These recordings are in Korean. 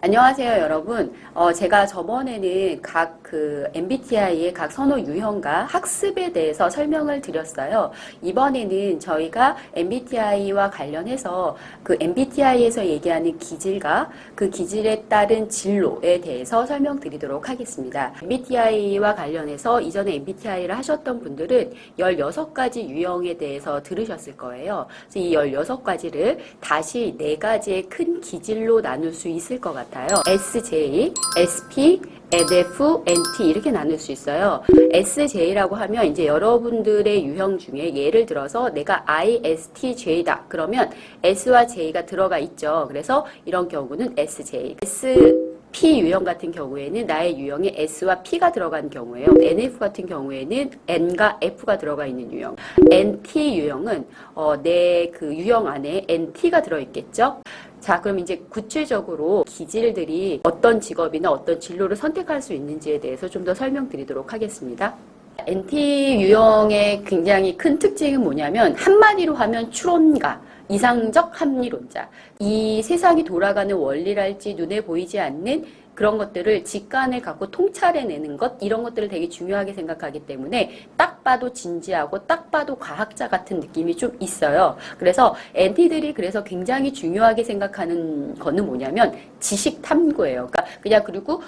안녕하세요, 여러분. 제가 저번에는 각 MBTI의 각 선호 유형과 학습에 대해서 설명을 드렸어요. 이번에는 저희가 MBTI와 관련해서 MBTI에서 얘기하는 기질과 그 기질에 따른 진로에 대해서 설명드리도록 하겠습니다. MBTI와 관련해서 이전에 MBTI를 하셨던 분들은 16가지 유형에 대해서 들으셨을 거예요. 그래서 이 16가지를 다시 4가지의 큰 기질로 나눌 수 있을 것 같아요. SJ, SP, NF, NT 이렇게 나눌 수 있어요. SJ라고 하면 이제 여러분들의 유형 중에 예를 들어서 내가 ISTJ다. 그러면 S와 J가 들어가 있죠. 그래서 이런 경우는 SJ. SP 유형 같은 경우에는 나의 유형에 S와 P가 들어간 경우예요. NF 같은 경우에는 N과 F가 들어가 있는 유형. NT 유형은 내 유형 안에 NT가 들어있겠죠. 자, 그럼 이제 구체적으로 기질들이 어떤 직업이나 어떤 진로를 선택할 수 있는지에 대해서 좀 더 설명드리도록 하겠습니다. NT 유형의 굉장히 큰 특징은 뭐냐면 한마디로 하면 추론가, 이상적 합리론자. 이 세상이 돌아가는 원리랄지 눈에 보이지 않는 그런 것들을 직관을 갖고 통찰해내는 것, 이런 것들을 되게 중요하게 생각하기 때문에 딱 봐도 진지하고 딱 봐도 과학자 같은 느낌이 좀 있어요. 그래서 NT들이 그래서 굉장히 중요하게 생각하는 거는 뭐냐면 지식 탐구예요. 그러니까 그리고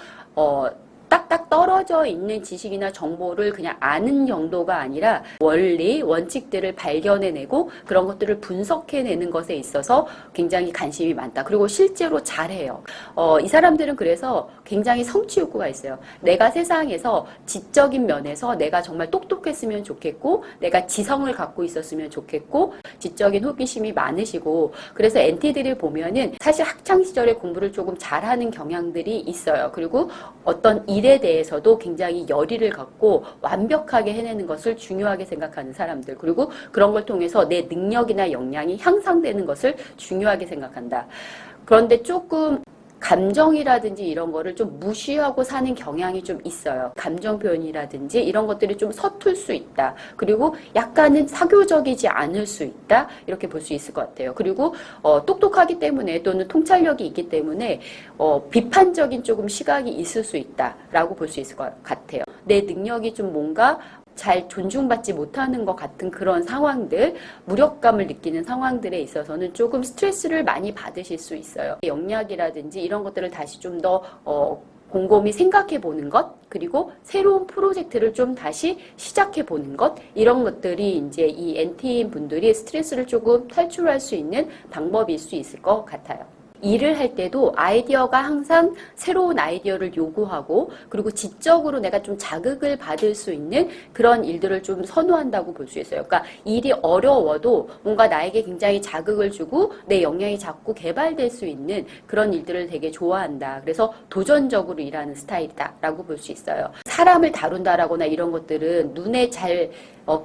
딱딱 떨어져 있는 지식이나 정보를 그냥 아는 정도가 아니라 원리, 원칙들을 발견해내고 그런 것들을 분석해내는 것에 있어서 굉장히 관심이 많다. 그리고 실제로 잘해요. 이 사람들은 그래서 굉장히 성취 욕구가 있어요. 내가 세상에서 지적인 면에서 내가 정말 똑똑했으면 좋겠고 내가 지성을 갖고 있었으면 좋겠고 지적인 호기심이 많으시고 그래서 NT들을 보면은 사실 학창시절에 공부를 조금 잘하는 경향들이 있어요. 그리고 어떤 일에 대해서도 굉장히 열의를 갖고 완벽하게 해내는 것을 중요하게 생각하는 사람들. 그리고 그런 걸 통해서 내 능력이나 역량이 향상되는 것을 중요하게 생각한다. 그런데 조금 감정이라든지 이런 거를 좀 무시하고 사는 경향이 좀 있어요. 감정 표현이라든지 이런 것들이 좀 서툴 수 있다. 그리고 약간은 사교적이지 않을 수 있다. 이렇게 볼 수 있을 것 같아요. 그리고 똑똑하기 때문에 또는 통찰력이 있기 때문에 비판적인 조금 시각이 있을 수 있다라고 볼 수 있을 것 같아요. 내 능력이 좀 뭔가 잘 존중받지 못하는 것 같은 그런 상황들, 무력감을 느끼는 상황들에 있어서는 조금 스트레스를 많이 받으실 수 있어요. 영역이라든지 이런 것들을 다시 좀 더 곰곰이 생각해 보는 것, 그리고 새로운 프로젝트를 좀 다시 시작해 보는 것, 이런 것들이 이제 이 NT인 분들이 스트레스를 조금 탈출할 수 있는 방법일 수 있을 것 같아요. 일을 할 때도 아이디어가 항상 새로운 아이디어를 요구하고 그리고 지적으로 내가 좀 자극을 받을 수 있는 그런 일들을 좀 선호한다고 볼 수 있어요. 그러니까 일이 어려워도 뭔가 나에게 굉장히 자극을 주고 내 역량이 자꾸 개발될 수 있는 그런 일들을 되게 좋아한다. 그래서 도전적으로 일하는 스타일이다라고 볼 수 있어요. 사람을 다룬다라거나 이런 것들은 눈에 잘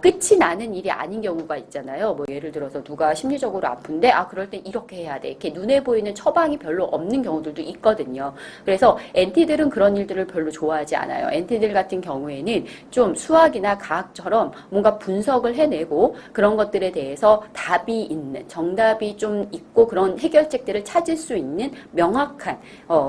끝이 나는 일이 아닌 경우가 있잖아요. 뭐 예를 들어서 누가 심리적으로 아픈데 그럴 땐 이렇게 해야 돼. 이렇게 눈에 보이는 처방이 별로 없는 경우들도 있거든요. 그래서 NT들은 그런 일들을 별로 좋아하지 않아요. NT들 같은 경우에는 좀 수학이나 과학처럼 뭔가 분석을 해내고 그런 것들에 대해서 답이 있는, 정답이 좀 있고 그런 해결책들을 찾을 수 있는 명확한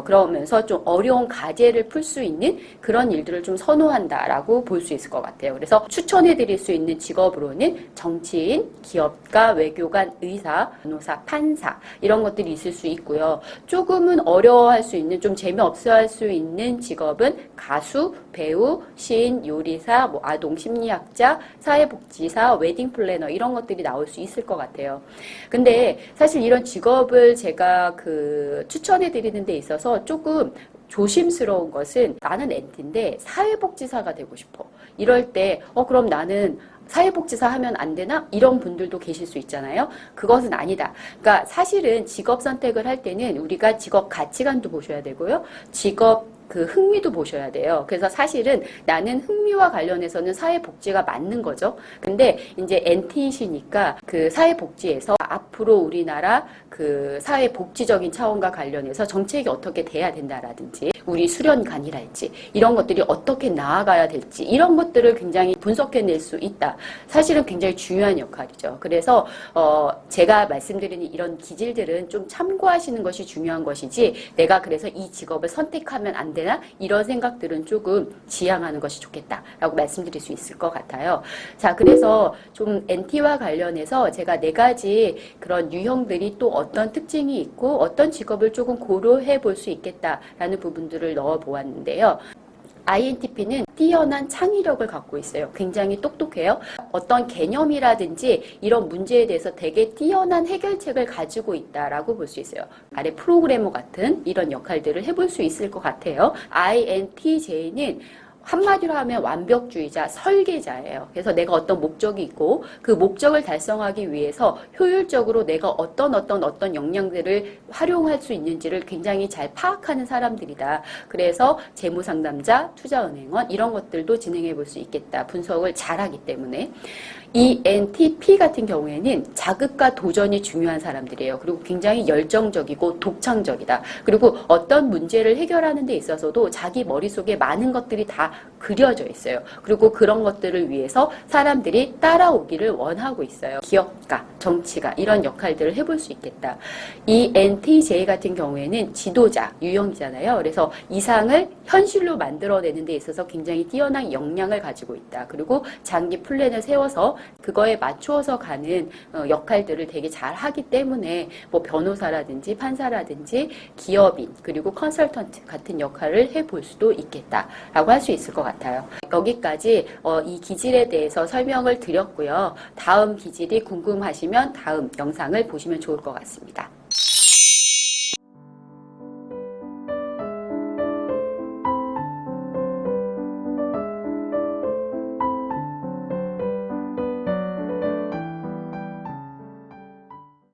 그러면서 좀 어려운 과제를 풀 수 있는 그런 일들을 좀 선호한다라고 볼 수 있을 것 같아요. 그래서 추천해드릴 수 있는 직업으로는 정치인, 기업가, 외교관, 의사, 변호사, 판사 이런 것들이 있을 수 있고요. 조금은 어려워할 수 있는, 좀 재미없어할 수 있는 직업은 가수, 배우, 시인, 요리사, 아동심리학자, 사회복지사, 웨딩 플래너 이런 것들이 나올 수 있을 것 같아요. 근데 사실 이런 직업을 제가 추천해드리는 데 있어서 조금 조심스러운 것은 나는 NT인데 사회복지사가 되고 싶어. 이럴 때 그럼 나는 사회복지사 하면 안 되나? 이런 분들도 계실 수 있잖아요. 그것은 아니다. 그러니까 사실은 직업 선택을 할 때는 우리가 직업 가치관도 보셔야 되고요. 직업 그 흥미도 보셔야 돼요. 그래서 사실은 나는 흥미와 관련해서는 사회복지가 맞는 거죠. 근데 이제 NT이시니까 그 사회복지에서 앞으로 우리나라 그 사회복지적인 차원과 관련해서 정책이 어떻게 돼야 된다라든지 우리 수련관이랄지 이런 것들이 어떻게 나아가야 될지 이런 것들을 굉장히 분석해낼 수 있다. 사실은 굉장히 중요한 역할이죠. 그래서 제가 말씀드리는 이런 기질들은 좀 참고하시는 것이 중요한 것이지 내가 그래서 이 직업을 선택하면 안 되나 이런 생각들은 조금 지양하는 것이 좋겠다라고 말씀드릴 수 있을 것 같아요. 자, 그래서 좀 NT와 관련해서 제가 4가지 그런 유형들이 또 어떤 특징이 있고 어떤 직업을 조금 고려해 볼 수 있겠다라는 부분들을 넣어 보았는데요. INTP는 뛰어난 창의력을 갖고 있어요. 굉장히 똑똑해요. 어떤 개념이라든지 이런 문제에 대해서 되게 뛰어난 해결책을 가지고 있다라고 볼 수 있어요. 아래 프로그래머 같은 이런 역할들을 해볼 수 있을 것 같아요. INTJ는 한마디로 하면 완벽주의자, 설계자예요. 그래서 내가 어떤 목적이 있고 그 목적을 달성하기 위해서 효율적으로 내가 어떤 역량들을 활용할 수 있는지를 굉장히 잘 파악하는 사람들이다. 그래서 재무상담자, 투자은행원 이런 것들도 진행해 볼 수 있겠다. 분석을 잘하기 때문에. ENTP 같은 경우에는 자극과 도전이 중요한 사람들이에요. 그리고 굉장히 열정적이고 독창적이다. 그리고 어떤 문제를 해결하는 데 있어서도 자기 머릿속에 많은 것들이 다 그려져 있어요. 그리고 그런 것들을 위해서 사람들이 따라오기를 원하고 있어요. 기업가, 정치가 이런 역할들을 해볼 수 있겠다. ENTJ 같은 경우에는 지도자, 유형이잖아요. 그래서 이상을 현실로 만들어내는 데 있어서 굉장히 뛰어난 역량을 가지고 있다. 그리고 장기 플랜을 세워서 그거에 맞추어서 가는 역할들을 되게 잘 하기 때문에 뭐 변호사라든지 판사라든지 기업인 그리고 컨설턴트 같은 역할을 해볼 수도 있겠다라고 할 수 있을 것 같아요. 여기까지 이 기질에 대해서 설명을 드렸고요. 다음 기질이 궁금하시면 다음 영상을 보시면 좋을 것 같습니다.